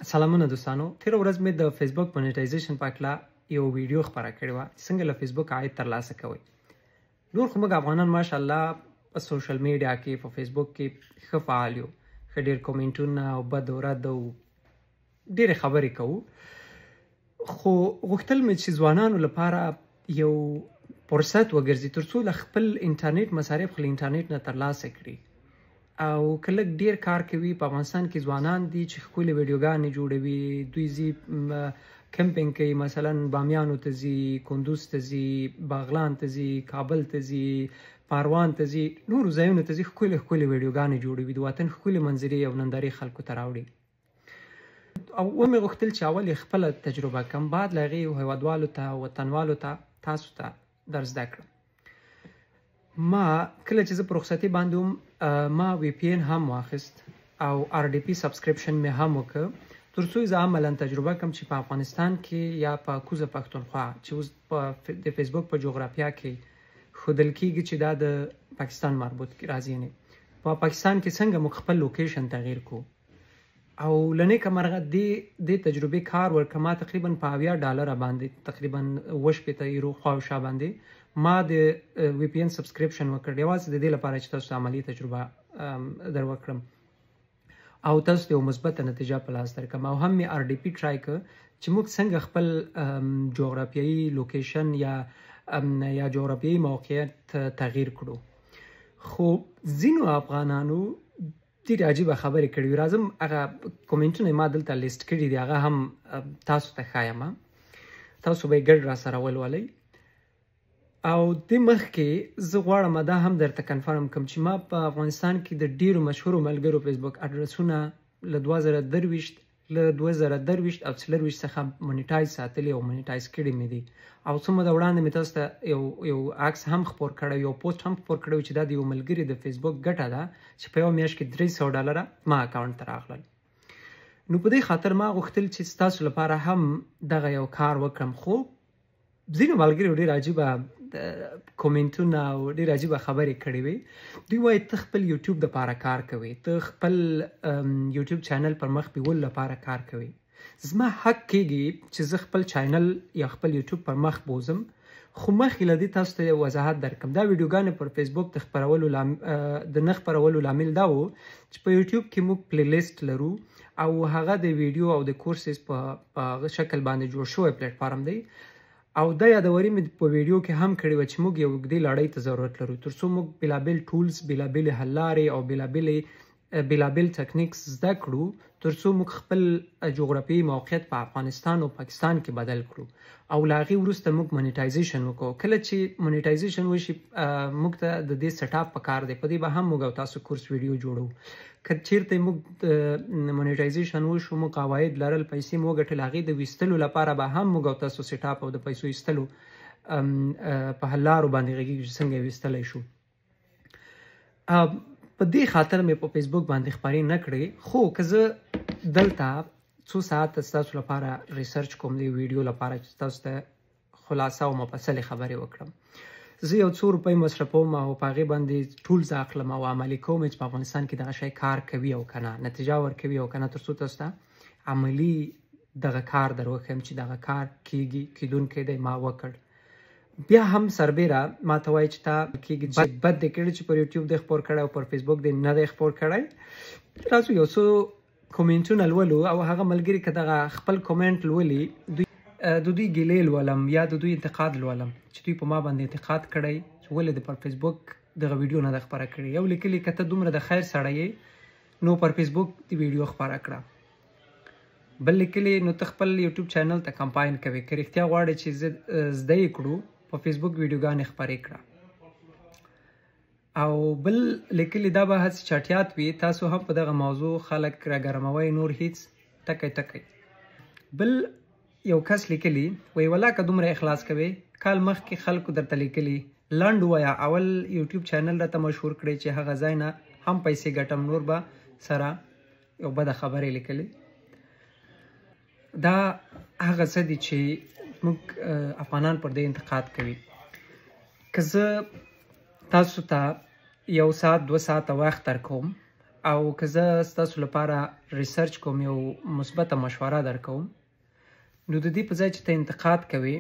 سلامونه دوستانو. تېره ورځ مې د فیسبوک مونیټایزیشن په هکله یو ویډیو خپره کړې وه چې څنګه له فیسبوک عاید ترلاسه کوئ. نور خو موږ افغانان ماشاءالله په سوشل میډیا کې په فیسبوک کې ښه فعال یو، ښه ډېر کومنټونه او بد او رد او ډېرې خبرې کوو. خو غوښتل مې چې ځوانانو لپاره یو فرصت وګرځي تر څو له خپل انټرنیټ مصارف خپل انټرنیټ نه ترلاسه کړي. او که لږ ډېر کار کوي په افغانستان کې ځوانان دي چې ښکلې ویډیوګانې جوړوي، دوی ځي کمپینګ کوي، مثلا بامیانو ته ځي، کندوز ته ځي، باغلان ته ځي، کابل ته ځي، پاروان ته ځي، نورو ځایونو ته ځي، ښکلې ښکلې ویډیوګانې جوړوي، د وطن ښکلې منظرې او نندارې خلکو ته راوړي. او ومې غوښتل چې اول یې خپله تجربه کړم، بعد له هغې هیوادوالو ته وطنوالو ته تاسو ته در زده کړم. ما کله چې زه په رخصتي باندې وم ما وی پی این هم واخیست او آر ډي پي سبسکرپشن مې هم وکړ تر څو زه عملا تجربه کړم چې په افغانستان کې یا په کوزه پښتونخوا چې اوس د فیسبوک په جغرافیه کې ښودل کېږي چې دا د پاکستان مربوط راځي، یعنې په پاکستان کې څنګه موږ خپل لوکیشن تغییر کړو. او له نیکه مرغه دې تجربې کار ورکړه. ما تقریبا په $80 باندې تقریبا 8 یورو خواوشا باندې ما د وی پی این سبسکرپشن وکړ، یوازې د دې لپاره چې تاسو عملی تجربه در وکړم او تاسو ته یو مثبته نتیجه په لاس درکړم. او هم مې آر ډي پي ټرای کړ چې موږ څنګه خپل جغرافیایي لوکیشن یا جغرافیایي موقعیت تغییر کړو. خو ځینو افغانانو ډېرې عجیبه خبرې کړې وي. راځم هغه کومنټونه ما دلته لیست کړي دي، هغه هم تاسو ته ښایم، تاسو به یې ګډ را سره ولولئ. او د مخکې زه غواړم دا هم درته کنفرم کړم چې ما په افغانستان کې د ډېرو مشهورو ملګرو فیسبوک اډرسونه له 2023 او 24 څخه مونیټایز ساتلي او مونیټایز کړي مې دي. او څه موده وړاندې مې تاسو ته یو عکس هم خپور کړی، یو پوسټ هم خپور کړی چې دا د یو ملګري د فیسبوک ګټه ده چې په یوه میاشت کې $300 ما اکاونټ ته راغلل. نو په دې خاطر ما غوښتل چې ستاسو لپاره هم دغه یو کار وکړم. خو ځینو ملګرو ډېر عجیبه کومنټونه او ډېر عجیبه خبرې کړې وي. دوی وایي ته خپل یوټیوب دپاره کار کوي، ته خپل یوټیوب چینل پر مخ بیولو لپاره کار کوي. زما حق کېږي چې زه خپل چینل یا خپل یوټیوب پر مخ بوزم، خو مخکې له دې تاسو ته وضاحت درکړم. دا ویډیوګانې پر فیسبوک د نه خپرولو لامل دا و چې په یوټیوب کې موږ پلی لیست لرو او هغه د ویډیو او د کورسز په شکل باندې جوړ شوی پلیټفارم دی. او دا یادوري مې په ویډیو کې هم کړې وه چې موږ یو اوږدې لړۍ ته ضرورت لرو تر څو موږ بېلابېل ټولز، بېلابېلې حل لارې او بېلابېل ټکنیکس زده کړو تر څو موږ خپل جغرافیایي موقعیت په افغانستان او پاکستان کې بدل کړو. او له هغې وروسته موږ مونیټایزیشن وکړو. کله چې مونیټایزیشن وشي موږ ته د دې سیټ اپ پکار دی. په دې به هم موږ او تاسو کورس ویډیو جوړو. که چیرته موږ مونیټایزیشن وشو، موږ عواید لرل، پیسې مو وګټل، هغې د ویستلو لپاره به هم موږ او تاسو سیټ اپ او د پیسو ایستلو په حل لارو باندې غږېږو چې څنګه یې ویستلی شو. په دې خاطر مې په فیسبوک باندې خپرې نه کړې. خو که زه دلته څو ساعته ستاسو لپاره ریسرچ کوم د ویډیو لپاره چې تاسو ته خلاصه او مفصلې خبرې وکړم، زه یو څو روپۍ مصرفوم او په هغې باندې ټولز اخلم او عملي کوم چې په افغانستان کې دغه شی کار کوي او که نه، نتیجه ورکوي او که نه، تر څو تاسو ته عملي دغه کار در وښیم چې دغه کار کیدونکی دی. ما وکړ. بیا هم سربیره ما ته وایي چې تا کېږي بد دی کړی چې پر یوټیوب دی خپور کړی او پر فیسبوک دی نه دی خپور کړی. تاسو یو څو کومنټونه لولو او هغه ملګري که دغه خپل کومنټ لولي د دوی ګیلې لولم یا د دوی انتقاد لولم چې دوی په ما باندې انتقاد کړی چې ولې د پر فیسبوک دغه ویډیو نه ده خپره کړې. یو لیکلي که ته دومره د خیر سړی یې نو پر فیسبوک د ویډیو خپره کړه. بل لیکلي نو ته خپل یوټیوب چینل ته کمپاین کوي، که رښتیا غواړې چې زده یې کړو په فیسبوک ویډیوګانې خپرې کړه. او بل لیکلي دا به هسې چټیات وي، تاسو هم په دغه موضوع خلک راګرموئ، نور هیڅ ټکی. بل یو کس لیکلي وایي والله که دومره اخلاص کوئ کال مخکې خلکو درته لیکلي لنډ ووایه، اول یوټیوب چینل راته مشهور کړئ چې هغه ځای نه هم پیسې ګټم، نور به سره یو بده خبرې لیکلي. دا هغه څه دي چې موږ افغانان پر دې انتقاد کوي. که زه تاسو ته 1 ساعت 2 ساعته وخت درکوم او که زه ستاسو لپاره ریسرچ کوم یو مثبته مشوره درکوم نو د دې په ځای چې ته انتقاد کوې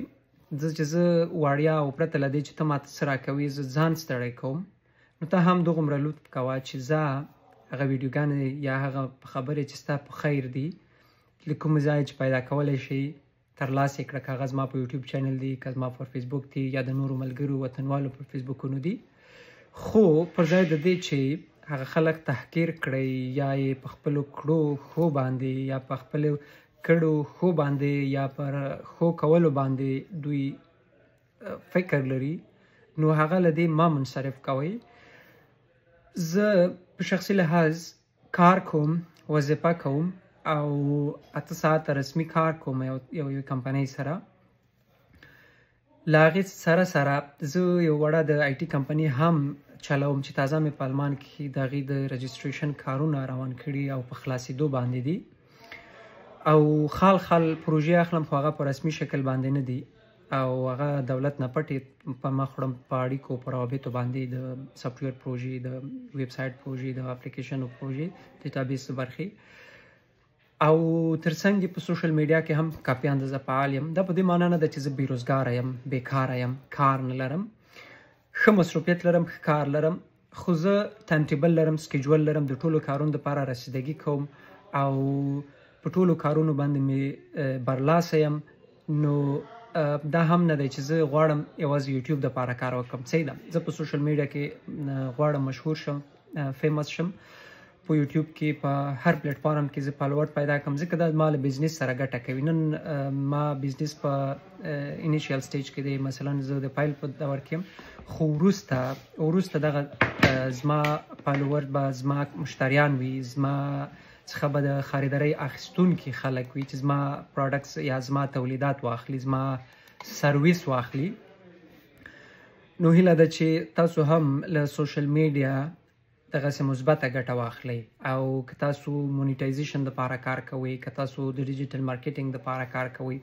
چې زه وړیا او پرته له دې چې ته ماته څه راکوې زه ځان ستړی کوم نو ته هم دوغومره لطف کوه چې زه هغه ویډیوګانې یا هغه خبرې چې ستا په خیر دي له کوم ځای چې پیدا کولی شي ترلاسه یې کړه که هغه زما په یوټیوب چینل دي که زما پر فیسبوک دي یا د نورو ملګرو وطنوالو پر فیسبوکونو دي خو پر ځای د دې چې هغه خلک تحقیر کړئ یا یې په خپلو کړو ښو باندې یا په خپلو کړو ښو باندې یا پر ښو کولو باندې دوی فکر لري نو هغه له دې ما منصرف کوئ. زه په شخصي لحاظ کار کوم وظیفه کوم او 8 ساعته رسمي کار کوم یو کمپنۍ سره له هغې سره زه یو وړه د آی ټي کمپنۍ هم چلوم چې تازه مې په المان کې د هغې د رجسټریشن کارونه روان کړي او په خلاصېدو باندې دي او خال پروژې اخلم خو هغه په رسمي شکل باندې نه دي او هغه دولت نه پټې په مخ وړم په اړیکو په روابطو باندې د سافټویر پروژې د ویب سایټ پروژې د اپلیکیشنو پروژې ډیټابیس برخې او ترڅنګ په سوشل میډیا کې هم کافي اندازه فعال یم. دا په دې معنی نه ده چې زه بېروزګاره یم بیکاره یم کار نه لرم ښه مصروفیت لرم ښه کار لرم خو زه ټایم ټیبل لرم سکیجول لرم د ټولو کارونو دپاره رسیدګي کوم او په ټولو کارونو باندې مې برلاسه یم نو دا هم نه دی چې زه غواړم یوازې یوټیوب دپاره کار وکړم صحیح ده زه په سوشل میډیا کې غواړم مشهور شم فیمس شم په یوټیوب کې په هر پلیټفارم کې زه فالوور پیدا کړم ځکه دا زما له بزنس سره ګټه کوي. نن ما بزنس په انیشیل سټیج کې دی مثلا زه د پایل په دور کې یم خو وروسته دغه زما فالوور به زما مشتریان وي زما څخه به د خریدارۍ اخیستونکي خلک وي چې زما پروډکټس یا زما تولیدات واخلي زما سرویس واخلي. نو هیله ده چې تاسو هم له سوشل میډیا دغسې مثبته ګټه واخلئ او که تاسو مونیټایزیشن دپاره کار کوئ که تاسو د ډیجیټل مارکیټینګ دپاره کار کوئ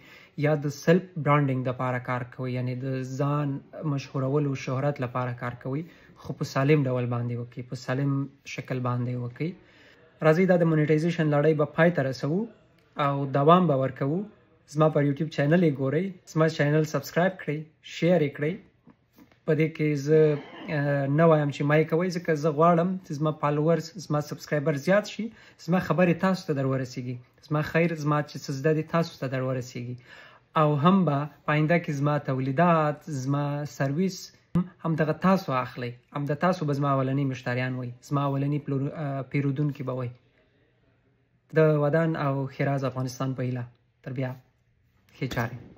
یا د سلف برانډینګ دپاره کار کوئ یعنی د ځان مشهورولو شهرت لپاره کار کوئ خو په سالم ډول باندې وکړئ په سالم شکل باندې وکړئ. راځئ دا د مونیټایزیشن لړۍ به پای ته رسوو او دوام به ورکوو. زما پر یوټیوب چینل یې ګورئ زما چینل سبسکرایب کړئ شیر یې کړئ. په دې کې زه نه وایم چې ما یې کوئ ځکه زه غواړم چې زما فالوورز زما سبسکرایبر زیات شي زما خبرې تاسو ته در ورسیږي زما خیر زما چې څه زده دي تاسو ته در ورسیږي او هم به په آینده کې زما تولیدات زما سرویس همدغه تاسو اخلئ همدا تاسو به زما اولني مشتریان وئ زما اولني پیرودونکي به وئ. د ودان او ښېراز افغانستان په هیله تر بیا ښې چارې.